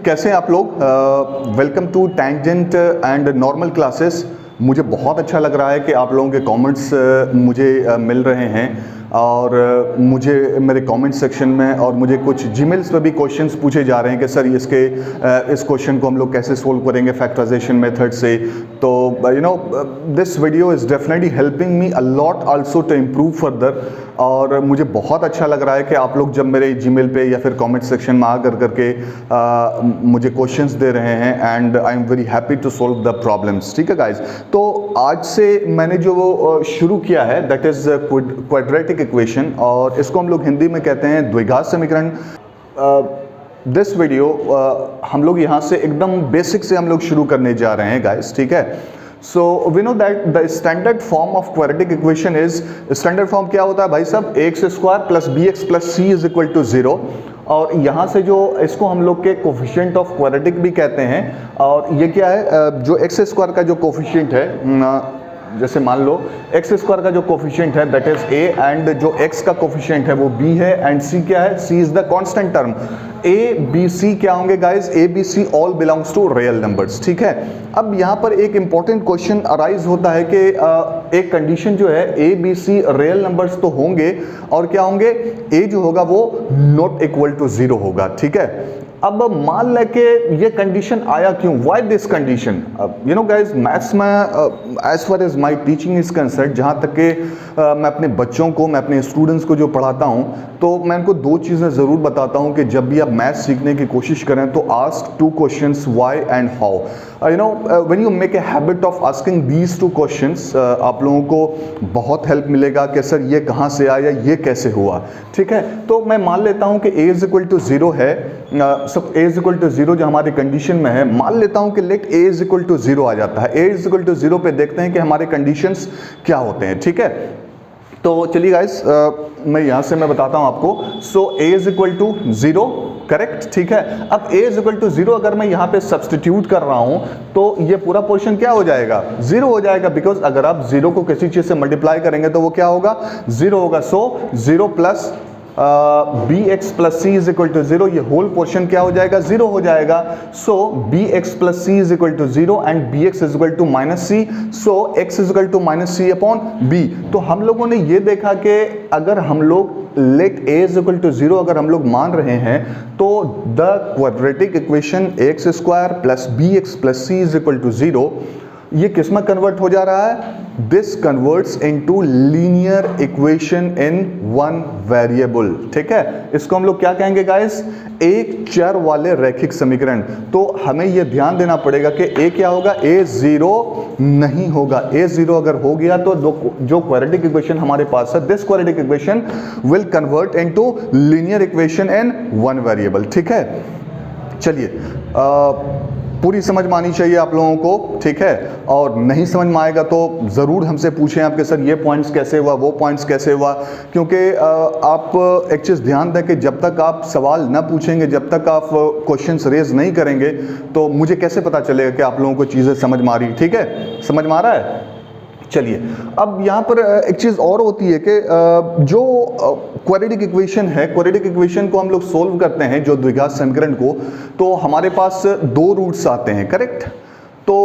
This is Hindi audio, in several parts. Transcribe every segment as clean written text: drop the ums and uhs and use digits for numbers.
कैसे हैं आप लोग। Welcome to tangent and normal classes. मुझे बहुत अच्छा लग रहा है कि आप लोगों के कमेंट्स मुझे मिल रहे हैं और मुझे मेरे कमेंट सेक्शन में और मुझे कुछ जीमेल्स पे भी क्वेश्चंस पूछे जा रहे हैं कि सर इस क्वेश्चन को हम लोग कैसे सोल्व करेंगे फैक्टराइजेशन मेथड से। तो this video is definitely helping me a lot also to improve further. और मुझे बहुत अच्छा लग रहा है कि आप लोग जब मेरे जीमेल पे या फिर कमेंट सेक्शन में आकर करके मुझे क्वेश्चंस दे रहे हैं and I am very happy to solve the problems. ठीक है गाइज, तो आज से मैंने जो शुरू किया है दैट इज़ क्वाड्रेटिक इक्वेशन और इसको हम लोग हिंदी में कहते हैं द्विघात समीकरण। दिस वीडियो हम लोग यहाँ से एकदम बेसिक से हम लोग शुरू करने जा रहे हैं गाइज। ठीक है, so we know that the standard form of quadratic equation is, standard form क्या होता है भाई साहब, ax square plus B x plus C is equal to 0। और यहाँ से जो इसको हम लोग के कोफिशिएंट ऑफ क्वाड्रेटिक भी कहते हैं। और ये क्या है, जो एक्स स्क्वायर का जो कोफिशिएंट है, जैसे मान लो एक्स स्क्वायर का जो कोफिशिएंट है दैट इज ए एंड जो एक्स का कोफिशिएंट है वो बी है एंड सी क्या है, C is the constant term. A B C क्या होंगे guys, A B C all belongs to real numbers. ठीक है, अब यहाँ पर एक इंपॉर्टेंट क्वेश्चन अराइज होता है कि एक कंडीशन जो है A B C real numbers तो होंगे और क्या होंगे, ए जो होगा वो नॉट इक्वल टू 0 होगा। ठीक है, अब मान लें कि ये कंडीशन आया क्यों, why this condition. You know guys, maths में as far as my teaching is concern, जहाँ तक कि मैं अपने बच्चों को, मैं अपने स्टूडेंट्स को जो पढ़ाता हूँ तो मैं उनको दो चीज़ें ज़रूर बताता हूँ कि जब भी आप मैथ्स सीखने की कोशिश करें तो ask two questions, why and how. You know when you make a habit of asking these two questions, आप लोगों को बहुत हेल्प मिलेगा कि सर ये कहाँ से आया, ये कैसे हुआ। ठीक है, तो मैं मान लेता हूँ कि ए इज इक्वल टू 0 है, सब ए इज इक्वल टू 0 जो हमारी कंडीशन में है, मान लेता हूं कि let A is equal to 0 आ जाता है। ए इज इक्वल टू 0 पे देखते हैं कि हमारे कंडीशंस क्या होते हैं। ठीक है, तो चलिए गाइस, मैं यहां से मैं बताता हूं आपको। सो ए इज इक्वल टू 0, करेक्ट। ठीक है, अब ए इज इक्वल टू 0 अगर मैं यहाँ पे सब्सटीट्यूट कर रहा हूं तो ये पूरा पोर्शन क्या हो जाएगा, 0 हो जाएगा। बिकॉज अगर आप 0 को किसी चीज से मल्टीप्लाई करेंगे तो वो क्या होगा, 0 होगा। So 0 plus B x plus C is equal to 0, ये होल पोर्शन क्या हो जाएगा, 0 हो जाएगा। So B x plus C is equal to 0 and B X is equal to minus C, so X is equal to minus C upon B. तो हम लोगों ने ये देखा कि अगर हम लोग let A is equal to 0 अगर हम लोग मान रहे हैं तो the quadratic equation X square plus B x plus C is equal to 0 ये किस में कन्वर्ट हो जा रहा है, this converts into linear equation in one variable. ठीक है, इसको हम लोग क्या कहेंगे गाइस, एक चर वाले रैखिक समीकरण। तो हमें यह ध्यान देना पड़ेगा कि ए क्या होगा, ए 0 नहीं होगा। ए 0 अगर हो गया तो जो क्वाड्रेटिक इक्वेशन हमारे पास है, this quadratic equation will convert into linear equation in one variable. ठीक है, चलिए पूरी समझ में आनी चाहिए आप लोगों को। ठीक है, और नहीं समझ में आएगा तो ज़रूर हमसे पूछें आपके सर ये पॉइंट्स कैसे हुआ, वो पॉइंट्स कैसे हुआ। क्योंकि आप एक चीज़ ध्यान दें कि जब तक आप सवाल ना पूछेंगे, जब तक आप क्वेश्चंस रेज नहीं करेंगे तो मुझे कैसे पता चलेगा कि आप लोगों को चीज़ें समझ में आ रही। ठीक है, समझ में आ रहा है। चलिए, अब यहाँ पर एक चीज़ और होती है कि जो क्वाड्रेटिक इक्वेशन है, क्वाड्रेटिक इक्वेशन को हम लोग सोल्व करते हैं जो द्विघात समीकरण को, तो हमारे पास दो रूट्स आते हैं, करेक्ट। तो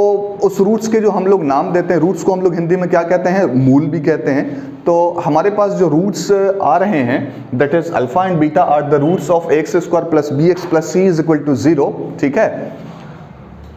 उस रूट्स के जो हम लोग नाम देते हैं, रूट्स को हम लोग हिंदी में क्या कहते हैं, मूल भी कहते हैं। तो हमारे पास जो रूट्स आ रहे हैं that is alpha and beta are the roots of X square plus B x plus C is equal to 0। ठीक है,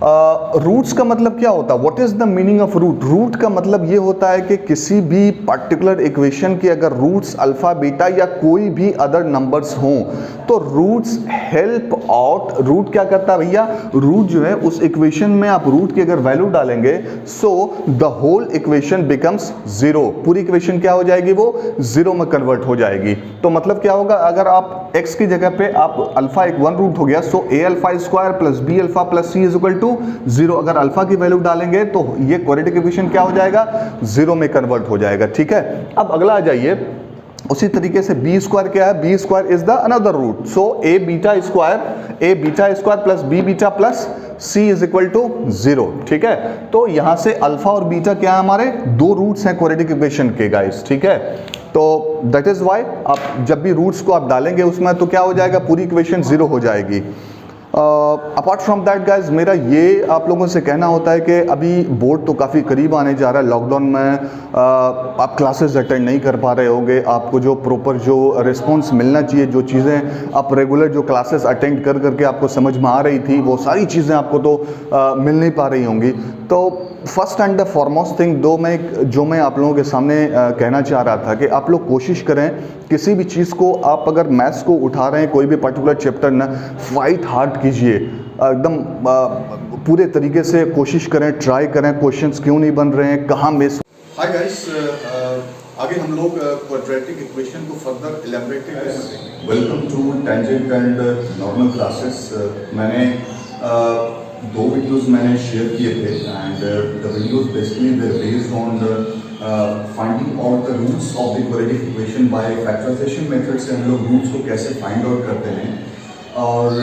रूट्स का मतलब क्या होता है, what is the meaning of root. Root का मतलब ये होता है कि किसी भी पर्टिकुलर इक्वेशन के अगर रूट्स अल्फा बीटा या कोई भी अदर नंबर्स हों तो रूट्स हेल्प आउट। रूट क्या करता है भैया, रूट जो है उस इक्वेशन में आप रूट की अगर वैल्यू डालेंगे so the whole equation becomes 0। पूरी इक्वेशन क्या हो जाएगी, वो 0 में कन्वर्ट हो जाएगी। तो मतलब क्या होगा, अगर आप x की जगह पे आप अल्फा एक 1 रूट हो गया, so A alpha square plus B alpha plus C is equal to 0। अगर अल्फा की वैल्यू डालेंगे तो ये क्वाड्रेटिक इक्वेशन क्या हो जाएगा, 0 में कन्वर्ट हो जाएगा। ठीक है, अब अगला आ जाइए, उसी तरीके से बी स्क्वायर क्या है, B square is the another root. So A beta square plus B beta plus C is equal to 0। ठीक है, तो यहां से अल्फा और बीटा क्या है, हमारे दो रूट्स हैं क्वाड्रेटिक इक्वेशन के गाइस। ठीक है, तो दैट इज वाई आप जब भी रूट्स को आप डालेंगे उसमें तो क्या हो जाएगा, पूरी इक्वेशन 0 हो जाएगी। अपार्ट फ्रॉम दैट गाइज, मेरा ये आप लोगों से कहना होता है कि अभी बोर्ड तो काफ़ी करीब आने जा रहा है। लॉकडाउन में आप क्लासेस अटेंड नहीं कर पा रहे होंगे, आपको जो प्रॉपर जो रिस्पॉन्स मिलना चाहिए, जो चीज़ें आप रेगुलर जो क्लासेस अटेंड कर करके आपको समझ में आ रही थी, वो सारी चीज़ें आपको तो मिल नहीं पा रही होंगी। तो first and the foremost thing जो मैं आप लोगों के सामने कहना चाह रहा था कि आप लोग कोशिश करें, किसी भी चीज़ को आप अगर मैथ्स को उठा रहे हैं, कोई भी पर्टिकुलर चैप्टर ना, फाइट हार्ड कीजिए, एकदम पूरे तरीके से कोशिश करें, ट्राई करें, क्वेश्चंस क्यों नहीं बन रहे हैं, कहाँ मिस। हाय गाइस, आगे हम लोग क्वाड्रेटिक इक्वेशन को फर्दर इलैबोरेट करेंगे। Welcome to tangent and normal classes. मैंने दो वीडियोस मैंने शेयर किए थे and the videos basically were based on finding out the roots of the quadratic equation by factorisation method से हम लोग रूट्स को कैसे फाइंड आउट करते हैं। और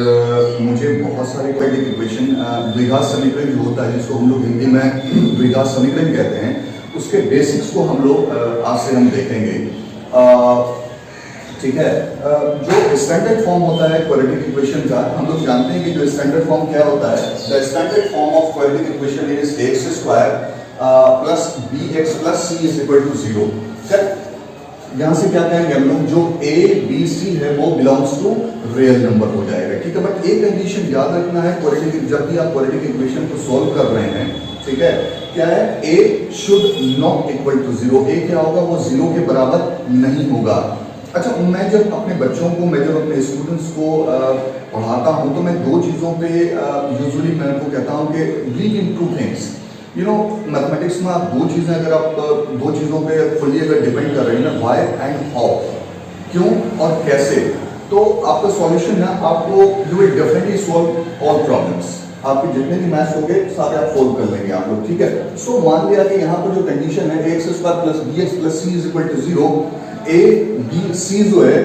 मुझे बहुत सारे क्वाड्रेटिक इक्वेशन द्विघात समीकरण जो होता है, जिसको हम लोग हिंदी में द्विघात समीकरण कहते हैं, उसके बेसिक्स को हम लोग आज से हम देखेंगे। ठीक है, जो स्टैंडर्ड फॉर्म होता है क्वाड्रेटिक इक्वेशन का, हम लोग जानते हैं कि जो स्टैंडर्ड फॉर्म क्या होता है। The standard form of quadratic equation is ax square plus bx plus c is equal to 0। यहाँ से क्या कहेंगे हम लोग, जो a b c है वो बिलोंग्स टू रियल नंबर हो जाएगा। ठीक है, बट एक कंडीशन याद रखना है, क्वाड्रेटिक जब भी आप क्वाड्रेटिक इक्वेशन को सॉल्व कर रहे हैं, ठीक है, क्या है, a should not equal to 0। a क्या होगा, वो 0 के बराबर नहीं होगा। अच्छा, मैं जब अपने बच्चों को, मैं जब अपने स्टूडेंट्स को पढ़ाता हूँ, तो मैं दो चीज़ों पे यूजुअली मैं उनको कहता हूँ कि believe in two things. You know, mathematics में आप दो चीज़ें, अगर आप दो चीज़ों पे फुल्ली अगर डिपेंड कर रहे हैं ना, व्हाई एंड हाउ, क्यों और कैसे, तो आपका सॉल्यूशन है, आपको you will definitely solve all problems. आपके जितने भी मैथ्स होंगे सारे आप सोल्व कर लेंगे आप लोग। ठीक है, सो मान लिया कि यहाँ पर जो कंडीशन है ax square plus bx plus c is equal to 0, a b c जो है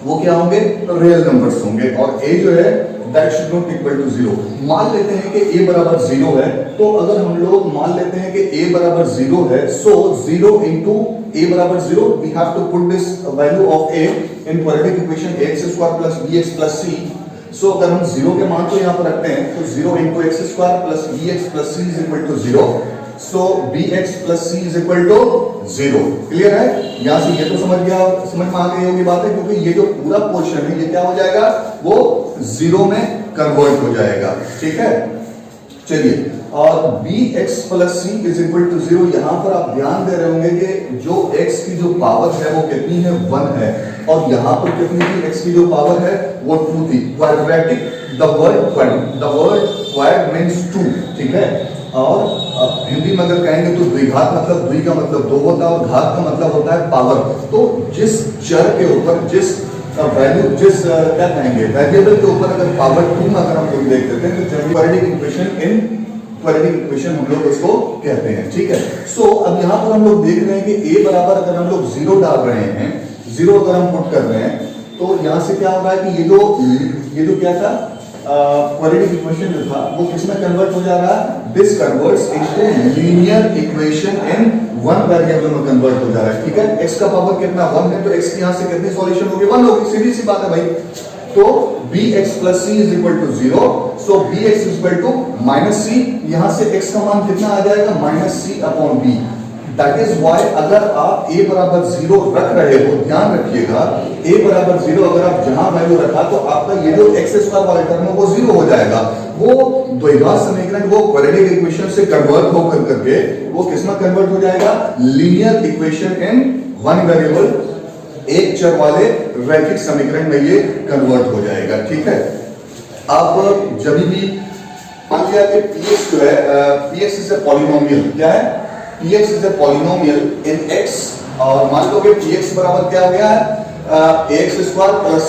वो क्या होंगे, रियल नंबर्स होंगे, और a जो है that should not equal to 0। मान लेते हैं कि a बराबर 0 है, तो अगर हम लोग मान लेते हैं कि a बराबर 0 है, सो 0 इंटू a बराबर 0, we have to put this value of a in quadratic equation ax square plus bx plus c। So अगर हम 0 के मान को यहाँ पर रखते हैं, तो 0 into X square plus bx plus c is equal to 0। So bx plus c is equal to 0। Clear है? यहाँ से ये तो समझ में आ गई होगी बात है, क्योंकि ये जो पूरा पोर्शन है ये क्या हो जाएगा, वो 0 में कन्वर्ट हो जाएगा। ठीक है, चलिए, और bx plus c is equal to 0, यहाँ पर आप ध्यान दे रहे होंगे कि जो x की जो पावर है वो कितनी है, 1 है, और यहाँ पर कितनी थी, x की जो पावर है वो 2 थी। Quadratic, the word quad means 2। ठीक है, और हिंदी में अगर कहेंगे तो द्विघात मतलब द्वि का मतलब 2 होता है, और घात का मतलब होता है पावर। तो जिस चर के ऊपर, जिस वैल्यू, जिस क्या कहेंगे, वेरिएबल के ऊपर अगर पावर 2 में अगर हम लोग देख देते हैं, तो क्वाड्रेटिक इक्वेशन हम लोग उसको कहते हैं। ठीक है, सो अब यहाँ पर हम लोग देख रहे हैं कि a बराबर अगर हम लोग 0 डाल रहे हैं, 0 अगर हम पुट कर रहे हैं, तो यहाँ से क्या होगा कि ये जो क्या था, क्वाड्रेटिक इक्वेशन जो था वो किसमें कन्वर्ट हो जा रहा है, this converts into linear equation in one variable में कन्वर्ट हो जा रहा है। ठीक है, x का पावर कितना, 1 है, तो x की यहाँ से कितनी सॉल्यूशन होगी, 1 होगी, सीधी सी बात है भाई। तो bx plus c is equal to 0, so bx is equal to minus c, यहाँ से x का मान कितना आ जाएगा, minus c upon b। That is why अगर आप a बराबर 0 रख रहे हो, ध्यान रखिएगा, a बराबर 0 अगर आप जहां वैल्यू रखा, तो आपका ये जो x स्क्वायर वाला टर्म है वो 0 हो जाएगा। वो द्विघात समीकरण वो क्वाड्रेटिक इक्वेशन से कन्वर्ट होकर करके वो किसमें कन्वर्ट हो जाएगा, linear equation in one variable, एक चर वाले रैखिक समीकरण में ये कन्वर्ट हो जाएगा। ठीक है, अब जब भी मान लिया कि px जो है, px इज अ पॉलिनोमियल, क्या है, px is a polynomial in x, और मान लो कि px बराबर क्या हो गया है, ax square plus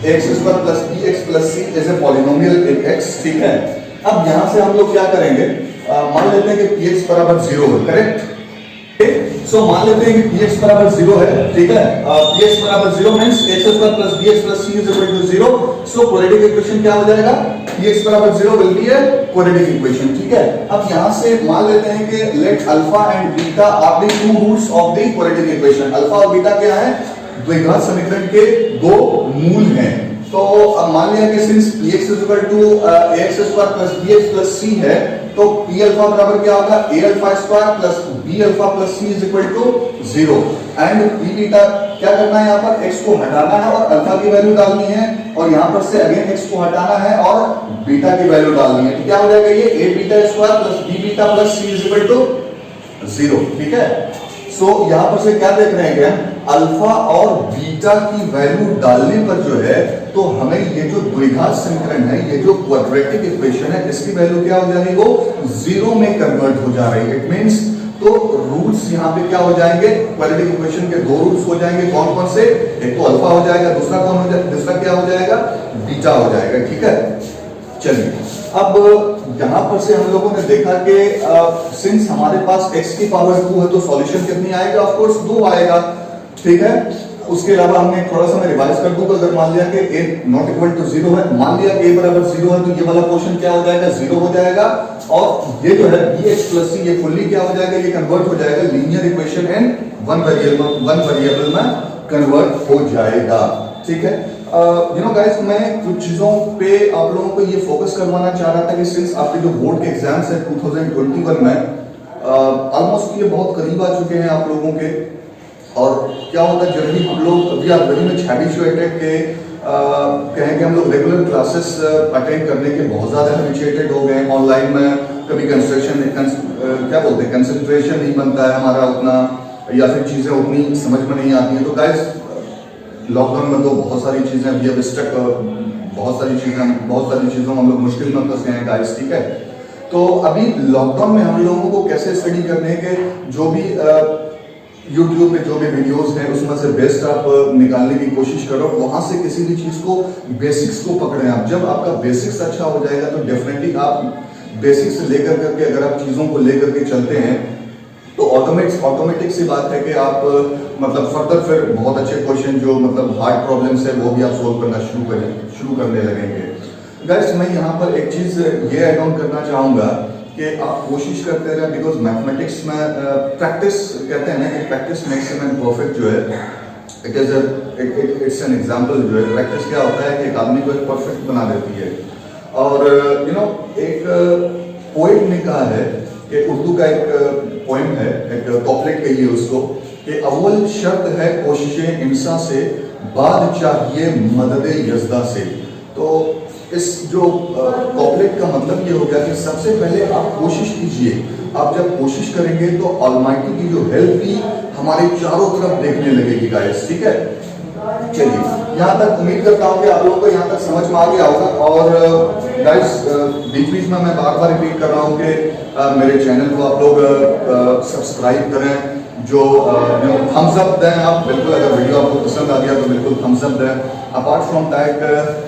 bx plus c is a polynomial in x। ठीक है, अब यहां से हम लोग क्या करेंगे, मान लेते हैं कि px बराबर 0 है, करेक्ट। सो मान लेते हैं कि px बराबर 0 है। ठीक है, px बराबर 0 means x square plus bx plus c is equal to 0। So quadratic equation क्या हो जाएगा, px बराबर 0 will be a quadratic equation. ठीक है, अब यहां से मान लेते हैं कि let alpha and beta are the two roots of the quadratic equation. Alpha और बीटा क्या है, द्विघात समीकरण के दो मूल हैं। तो अब मान लिया कि since px is equal to ax square plus bx plus c है, तो p अल्फा बराबर क्या होगा, a alpha square plus b alpha plus c is equal to 0 and p beta क्या करना है, यहाँ पर x को हटाना है और अल्फा की वैल्यू डालनी है, और यहाँ पर से अगेन x को हटाना है और बीटा की वैल्यू डालनी है। तो क्या हो जाएगा, ये a beta square plus b beta plus c is equal to 0। ठीक है, सो यहाँ पर से क्या देख रहे हैं क्या, अल्फा और बीटा की वैल्यू डालने पर जो है तो हमें ये जो द्विघात समीकरण है, ये जो क्वाड्रेटिक इक्वेशन है, इसकी वैल्यू क्या हो जाएगी, वो 0 में कन्वर्ट हो जा रही है। इट मींस तो रूट्स यहाँ पे क्या हो जाएंगे, क्वाड्रेटिक इक्वेशन के दो रूट्स हो जाएंगे, कौन कौन से, एक तो अल्फा हो जाएगा, दूसरा कौन हो जाएगा, दूसरा क्या हो जाएगा, बीटा हो जाएगा। ठीक है, चलिए अब यहां पर से हम लोगों ने देखा कि सिंस हमारे पास x की पावर 2 है तो सॉल्यूशन कितनी आएगा, ऑफ कोर्स 2 आएगा। ठीक है, उसके अलावा हमने थोड़ा सा मैं रिवाइज कर दूं, अगर मान लिया कि a नॉट इक्वल टू 0 है, मान लिया a बराबर 0 है, तो ये वाला क्वेश्चन क्या हो जाएगा, 0 हो जाएगा, और ये जो है bx प्लस c ये फुल्ली क्या हो जाएगा, ये कन्वर्ट हो जाएगा linear equation and one variable में कन्वर्ट हो जाएगा। ठीक है, यू नो गाइस, मैं कुछ चीजों पे आप लोगों को ये फोकस करवाना चाह रहा था कि सिंस आपके जो बोर्ड के एग्जाम्स है 2021 में ऑलमोस्ट ये बहुत करीब आ चुके हैं आप लोगों के, और क्या होता है जनरली हम लोग अभी आप वेरी मच हैबिचुएटेड के कहें कि हम लोग रेगुलर क्लासेस अटेंड करने के बहुत ज्यादा हैबिचुएटेड हो गए हैं। ऑनलाइन में कभी क्या बोलते हैं, कंसंट्रेशन नहीं बनता है हमारा उतना, या फिर चीजें उतनी समझ में नहीं आती हैं। तो गाइस लॉकडाउन में तो बहुत सारी चीजें अभी अब स्टक, बहुत सारी चीजों में हम लोग मुश्किल में फंस गए हैं गाइस। ठीक है, तो अभी लॉकडाउन में हम लोगों को कैसे स्टडी करने के, जो भी यूट्यूब पे जो भी वीडियोस हैं उसमें से बेस्ट आप निकालने की कोशिश करो, वहां से किसी भी चीज को बेसिक्स को पकड़ें आप। जब आपका बेसिक्स अच्छा हो जाएगा तो डेफिनेटली आप बेसिक्स से लेकर करके अगर आप चीजों को लेकर के चलते हैं तो ऑटोमेटिक सी बात है कि आप मतलब फर्दर फिर बहुत अच्छे क्वेश्चन जो मतलब हार्ड प्रॉब्लम्स है वो भी आप सोल्व करना शुरू करने लगेंगे। गाइस मैं यहाँ पर एक चीज ये ऐड ऑन करना चाहूंगा कि आप कोशिश करते रहें, बिकॉज मैथमेटिक्स में प्रैक्टिस कहते हैं ना कि प्रैक्टिस मेक्स मैन परफेक्ट जो है, इट्स एन एग्जाम्पल जो है, प्रैक्टिस क्या होता है कि एक आदमी को एक परफेक्ट बना देती है। और यू नो एक पोएट ने कहा है कि उर्दू का एक पोएम है, एक कॉपलेट कहिए उसको, कि अव्वल शर्त है कोशिशें इंसान से, बाद चाहिए मदद यज़दा से। तो इस जो कॉपलेट का मतलब ये हो गया कि सबसे पहले आप कोशिश कीजिए, आप जब कोशिश करेंगे तो ऑलमाइटी की जो हेल्प भी हमारे चारों तरफ देखने लगेगी गाइस। ठीक है, चलिए यहाँ तक उम्मीद करता हूँ कि आप लोगों को यहाँ तक समझ में आ गया होगा। और गाइस बीच बीच में मैं बार बार रिपीट कर रहा हूँ कि मेरे चैनल को आप लोग सब्सक्राइब करें, जो थम्स अप दें आप, बिल्कुल अगर वीडियो आपको पसंद आ गया तो बिल्कुल थम्स अप दें। अपार्ट फ्रॉम दैट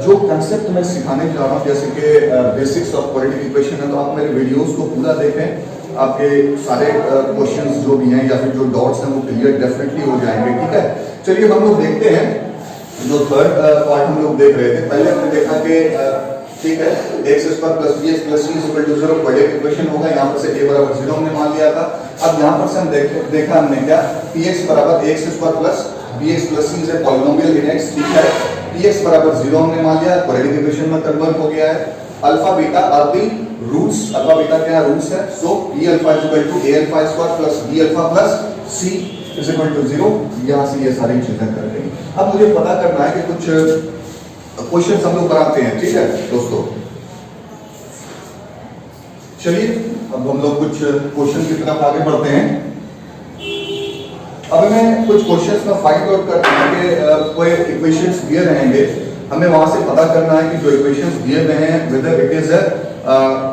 जो कंसेप्ट मैं सिखाने जा रहा हूँ जैसे कि बेसिक्स ऑफ क्वाड्रेटिक इक्वेशन है, तो आप मेरे वीडियोस को पूरा देखें, आपके सारे क्वेश्चंस जो भी हैं या फिर जो डॉट्स हैं वो क्लियर डेफिनेटली हो जाएंगे। ठीक है, चलिए हम लोग देखते हैं जो थर्ड पार्ट हम लोग देख रहे थे। पहले हमने देखा कि ठीक है x square plus B x plus c equal to 0 quadratic equation होगा, यहाँ पर से a बराबर 0 हमने मान लिया था। अब यहाँ पर से हम देखा हमने क्या, px बराबर x square plus B x plus C is a polynomial in x। ठीक है, px बराबर 0 हमने मान लिया, क्वाड्रेटिक इक्वेशन में कन्वर्ट हो गया है। Alpha beta are the roots, alpha beta क्या रूट्स है, so p alpha is equal to a alpha square plus b alpha plus c is equal to 0। यहाँ से ये सारी चीजें कर रही हैं। अब मुझे पता करना है कि कुछ क्वेश्चंस हम लोग कराते हैं। ठीक है दोस्तों, चलिए अब हम लोग कुछ क्वेश्चन की तरफ आगे बढ़ते हैं। अब हमें कुछ क्वेश्चंस में फाइंड आउट करना है कि कोई इक्वेशंस दिए रहेंगे, हमें वहां से पता करना है कि जो इक्वेशंस दिए हुए हैं whether it is a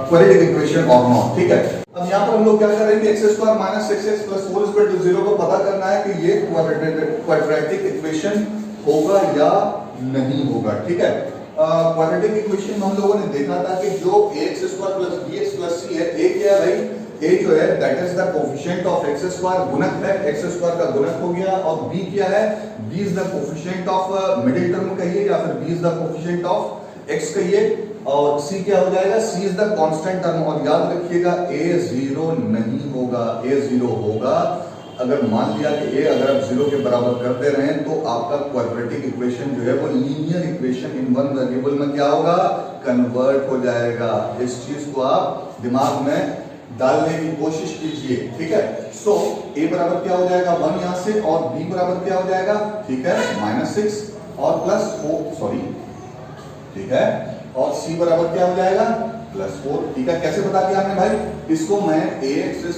quadratic equation और नॉट। ठीक है, अब यहाँ पर हम लोग क्या करेंगे, x square minus 6x plus 4 equal to 0 को पता करना है कि ये क्वाड्रेटिक इक्वेशन होगा या नहीं होगा। ठीक है, क्वाड्रेटिक इक्वेशन में हम लोगों ने देखा था कि जो ax square plus bx plus c है, a क्या है भाई, a जो है that is the coefficient of x square, गुणक है, x स्क्वायर का गुणक हो गया, और b क्या है, b is the coefficient of middle term कहिए या फिर b is the coefficient of x कहिए, और c क्या हो जाएगा, c is the constant term. और याद रखिएगा a 0 नहीं होगा, a 0 होगा अगर मान लिया कि ए अगर आप 0 के बराबर कर दे रहे हैं तो आपका क्वाड्रेटिक इक्वेशन जो है वो linear equation in one variable में क्या होगा, कन्वर्ट हो जाएगा। इस चीज को आप दिमाग में डालने की कोशिश कीजिए, ठीक है। सो ए बराबर क्या हो जाएगा 1 यहां से, और बी बराबर क्या हो जाएगा, ठीक है, -6 और +4 सॉरी, ठीक है, और सी बराबर क्या हो जाएगा +4, ठीक है। कैसे बता दिया आपने भाई, इसको मैं ax²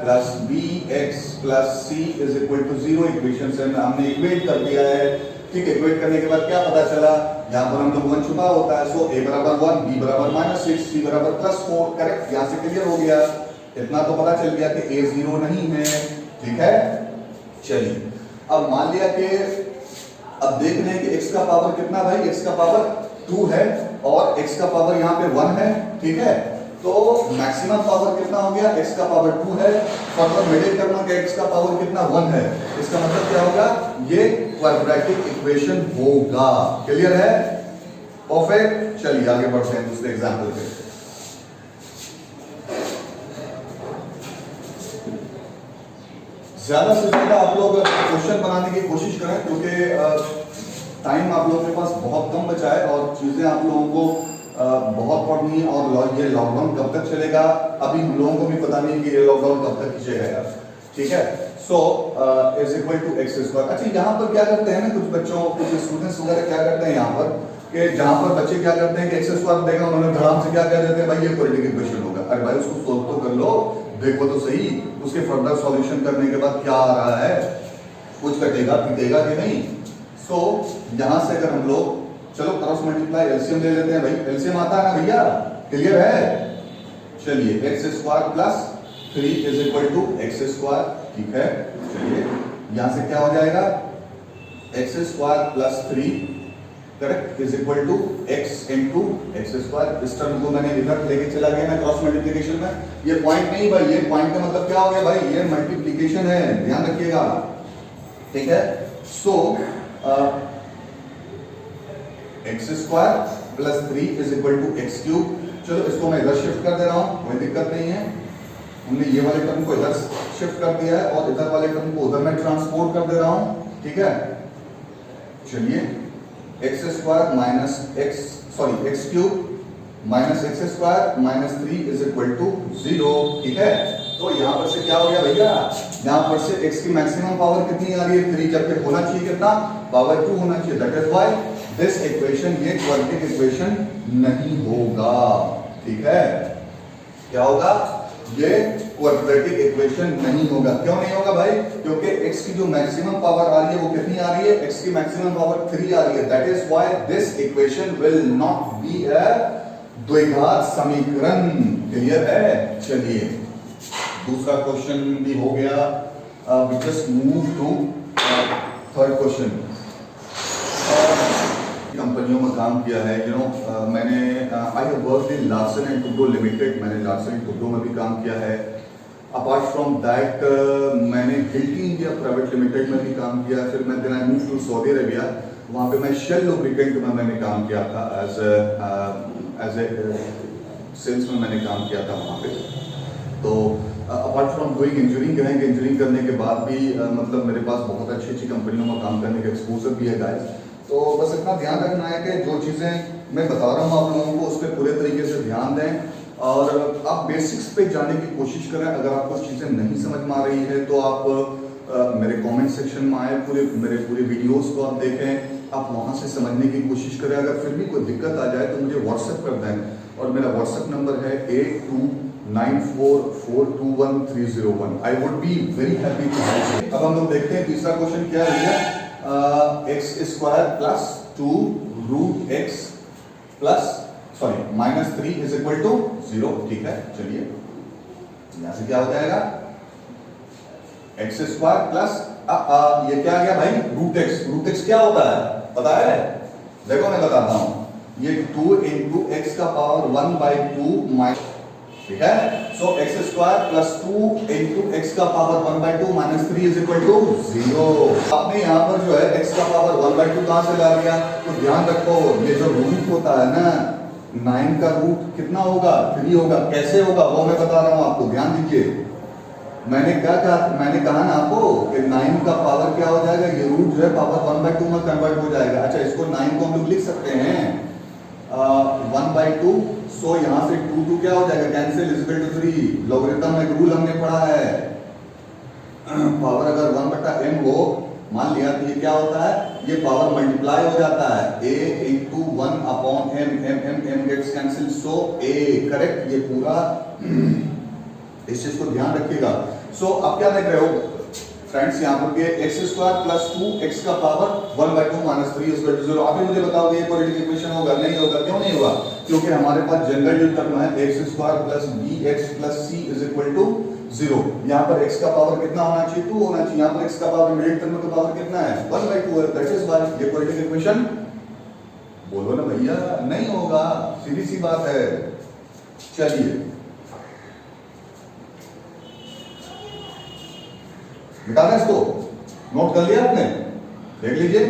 + bx + c = 0 इक्वेशन से हमने इक्वेट कर दिया है, ठीक है। इक्वेट करने के बाद क्या पता चला, यहाँ पर हम लोग 1 छुपा होता है। सो a बराबर 1, b बराबर -6, c बराबर +4, करेक्ट। यहाँ से क्लियर हो गया, इतना तो पता चल गया कि a 0 नहीं है, ठीक है। चलिए अब मान लिया कि अब देख रहे हैं कि x का पावर कितना भाई, x का पावर 2 है और x का पावर यहाँ पे 1 है, ठीक है। तो मैक्सिमम पावर कितना हो गया, x का पावर 2 है, फर्दर मिडिल टर्म का x का पावर कितना 1 है। इसका मतलब क्या होगा, ये क्वाड्रेटिक इक्वेशन होगा। क्लियर है, परफेक्ट। चलिए आगे बढ़ते हैं दूसरे एग्जांपल पे। ज्यादा से ज्यादा आप लोग क्वेश्चन बनाने की कोशिश करें, क्योंकि टाइम आप लोगों के पास बहुत कम बचा है और चीजें आप लोगों को बहुत पढ़नी है। और ये लॉकडाउन कब तक चलेगा, अभी हम लोगों को भी पता नहीं कि ये लॉकडाउन कब तक खींचेगा, ठीक है। सो = x²। अच्छा यहाँ पर क्या करते हैं ना, कुछ बच्चों कुछ स्टूडेंट्स वगैरह क्या करते हैं यहाँ पर, कि जहां पर बच्चे क्या करते हैं कि x² देगा उन्होंने धड़ाम से क्या कह देते हैं, भाई ये क्वाड्रेटिक इक्वेशन होगा। अरे भाई उसको सोल्व तो कर लो, देखो तो सही उसके फर्दर सॉल्यूशन करने के बाद क्या आ रहा है, कुछ कटेगा पीटेगा कि नहीं। सो यहां से अगर हम लोग चलो क्रॉस मल्टीप्लाई एलसीएम ले लेते हैं भाई, एलसीएम आता है ना भैया, क्लियर है। चलिए x² + 3 = x², ठीक है। चलिए यहां से क्या हो जाएगा, x² + 3 करेक्ट = x × x²। इस टर्म को मैंने इधर लेके चला गया मैं क्रॉस मल्टीप्लिकेशन में। ये पॉइंट नहीं भाई, ये पॉइंट का मतलब क्या हो गया भाई, ये मल्टीप्लिकेशन है, ध्यान रखिएगा, ठीक है। सो x² + 3 = x³। चलो इसको मैं इधर शिफ्ट कर दे रहा हूं, कोई दिक्कत नहीं है। हमने ये वाले टर्म को इधर शिफ्ट कर दिया है और इधर वाले टर्म को उधर मैं ट्रांसपोर्ट कर दे रहा हूं, ठीक है। चलिए x² - x sorry x³ - x² - 3 = 0, ठीक है। तो यहां पर से क्या हो गया भैया, यहां पर से x की मैक्सिमम पावर कितनी आ रही है 3, जबकि होना चाहिए कितना, पावर 2 होना चाहिए। That is why this equation, ये क्वाड्रेटिक इक्वेशन नहीं होगा, ठीक है। क्या होगा, ये क्वाड्रेटिक इक्वेशन नहीं होगा। क्यों नहीं होगा भाई, क्योंकि x की जो मैक्सिमम पावर आ रही है वो कितनी आ रही है, x की मैक्सिमम पावर 3 आ रही है। That is why this equation will not be a द्विघात समीकरण। क्लियर है। चलिए दूसरा क्वेश्चन भी हो गया, we just move to third question. कंपनियों में काम किया है, मैंने I have worked in Larsen and Toubro limited, मैंने लार्सन एंड टुब्रो में भी काम किया है। अपार्ट फ्रॉम दैट मैंने हिल्टी इंडिया प्राइवेट लिमिटेड में भी काम किया। फिर मैं then I move to Saudi Arabia, वहाँ पे मैं शेल लुब्रिकेंट में मैंने काम किया था, एज ए सेल्स में मैंने काम किया था वहाँ पे। तो अपार्ट फ्रॉम डूइंग इंजीनियरिंग करने के बाद भी मतलब मेरे पास बहुत अच्छी अच्छी कंपनियों में काम करने का एक्सपोजर भी है गाइस। तो बस इतना ध्यान रखना है कि जो चीज़ें मैं बता रहा हूँ आप लोगों को उस पर पूरे तरीके से ध्यान दें और आप बेसिक्स पे जाने की कोशिश करें। अगर आपको चीज़ें नहीं समझ में आ रही है तो आप मेरे कमेंट सेक्शन में आए, मेरे पूरे वीडियोस को आप देखें, आप वहाँ से समझने की कोशिश करें। अगर फिर भी कोई दिक्कत आ जाए तो मुझे व्हाट्सएप कर दें और मेरा व्हाट्सएप नंबर है 8294421301। I would be very happy to help you. अब हम लोग देखते हैं तीसरा क्वेश्चन क्या है। x² + 2√x -3 = 0, ठीक है। चलिए यहां से क्या हो जाएगा, x² प्लस ये क्या आ गया भाई, √x क्या होता है पता है, देखो मैं बताता हूं, ये 2 × x का पावर 1/2 ठीक है। सो x² + 2 × x का पावर 1/2 -3 = 0। आपने यहाँ पर जो है x का पावर 1/2 कहां से ला लिया, तो ध्यान रखो ये जो रूट होता है ना, 9 का रूट कितना होगा, 3 होगा। कैसे होगा वो मैं बता रहा हूं आपको, ध्यान दीजिए। मैंने कहा ना आपको कि 9 का पावर क्या हो जाएगा, ये रूट जो है पावर 1/2 में कन्वर्ट हो जाएगा। अच्छा, इसको 9 को हम लोग लिख सकते हैं 1/2। सो यहाँ से 2 क्या हो जाएगा, cancel, is equal to 3। Logarithm में एक रूल हमने पढ़ा है, पावर अगर 1/m हो मान लिया तो ये क्या होता है, ये पावर मल्टीप्लाई हो जाता है, a into 1/m, m gets cancel, so a, correct. ये पूरा इस चीज को ध्यान रखिएगा। सो आप क्या देख रहे हो फ्रेंड्स, यहाँ पर x² प्लस 2x का power 1/2 minus 3 is equal to 0। आप ही मुझे बताओगे ये क्वाड्रेटिक इक्वेशन होगा? नहीं होगा। क्यों नहीं होगा? क्योंकि हमारे पास जनरल जो टर्म है x² plus bx plus c is equal to 0। यहाँ पर x का पावर कितना होना चाहिए, 2 होना चाहिए। यहाँ पर x का पावर मिडिल टर्म का पावर कितना है, 1/2 है। दैट इज व्हाई ये क्वाड्रेटिक इक्वेशन, बोलो ना भैया, नहीं होगा, सीधी सी बात है। चलिए मिटा दें इसको, नोट कर लिया आपने, देख लीजिए,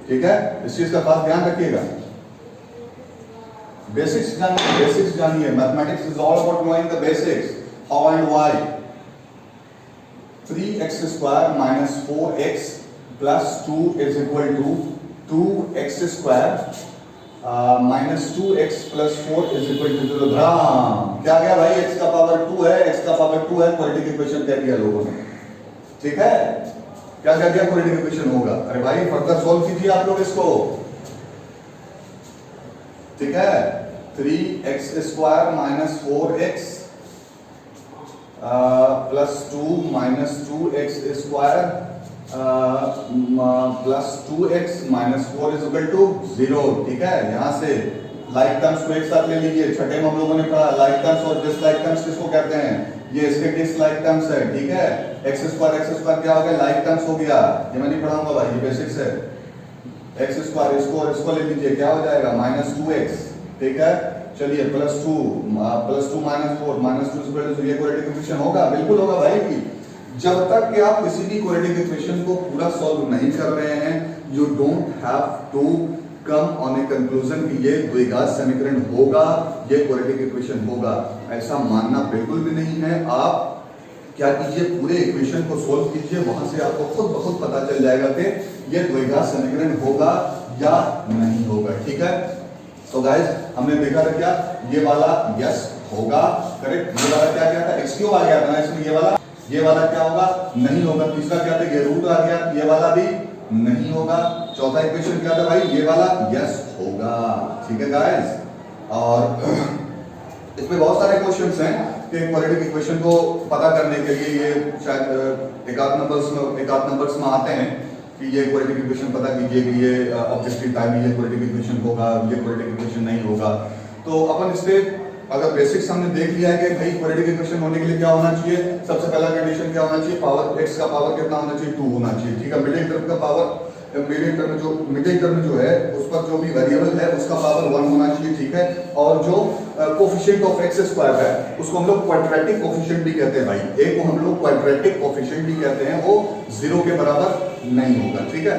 ठीक है। इस चीज का खास ध्यान रखिएगा। बेसिक्स जानिए। Mathematics is all about knowing the basics, how and why. 3x² minus 4x plus 2 is equal to 2x² minus 2x plus 4 is equal to 0। क्या गया भाई, x का पावर 2 है, x का पावर 2 है, क्वाड्रेटिक इक्वेशन कह दिया लोगों ने, ठीक है। क्या कह दिया, क्वाड्रेटिक इक्वेशन होगा। अरे भाई फर्दर सोल्व कीजिए आप लोग इसको, ठीक है। 3x² minus 4x plus 2 minus 2x² plus 2x minus 4 is equal to 0, ठीक है। यहां से लाइक टर्म्स को एक साथ ले लीजिए। छठे में हम लोगों ने पढ़ा लाइक टर्म्स और डिसलाइक टर्म्स किसको कहते हैं, ये इसके डिसलाइक टर्म्स है, ठीक है। x² क्या हो गया, लाइक टर्म्स हो गया, ये मैं नहीं पढ़ाऊंगा भाई, ये बेसिक्स है। x² इसको ले लीजिए, क्या हो जाएगा, माइनस 2x, ठीक है। चलिए plus 2 minus 4 minus 2 equal to, ये क्वाड्रेटिक इक्वेशन होगा, बिल्कुल होगा भाई। जब तक कि आप किसी भी क्वाड्रेटिक इक्वेशन को पूरा सॉल्व नहीं कर रहे हैं, you don't have to come on a conclusion कि ये द्विघात समीकरण होगा, ये क्वाड्रेटिक इक्वेशन होगा, ऐसा मानना बिल्कुल भी नहीं है। आप क्या कीजिए, पूरे इक्वेशन को सोल्व कीजिए, वहां से आपको खुद ब खुद पता चल जाएगा कि ये द्विघात समीकरण होगा या नहीं होगा, ठीक है। तो गाइस हमने देखा था क्या, ये वाला यस होगा, करेक्ट। ये वाला क्या था, x क्यों आ गया था ना इसमें, ये वाला क्या होगा, नहीं होगा। तीसरा क्या था, ये रूट आ गया, ये वाला भी नहीं होगा। चौथा इक्वेशन क्या था भाई, ये वाला यस होगा, ठीक है गाइस। और इसमें बहुत सारे क्वेश्चंस हैं कि क्वाड्रेटिक इक्वेशन को पता करने के लिए ये शायद एक आध नंबर्स में आते हैं कि ये क्वाड्रेटिक इक्वेशन पता कीजिए कि ये ऑब्जेक्टिव टाइप में ये क्वाड्रेटिक इक्वेशन होगा, ये क्वाड्रेटिक इक्वेशन नहीं होगा। तो अपन इस पे अगर बेसिक्स हमने देख लिया है कि भाई क्वाड्रेटिक इक्वेशन होने के लिए क्या होना चाहिए, सबसे पहला कंडीशन क्या होना चाहिए, पावर x का पावर कितना होना चाहिए, 2 होना चाहिए, ठीक है। मिडिल टर्म का पावर, मिडिल टर्म जो है उस पर जो भी वेरिएबल है उसका पावर 1 होना चाहिए, ठीक है। और जो कोफिशिएंट ऑफ x² है उसको हम लोग क्वाड्रेटिक कोफिशिएंट भी कहते हैं भाई, एक को हम लोग क्वाड्रेटिक कोफिशिएंट भी कहते हैं, वो 0 के बराबर नहीं होगा, ठीक है।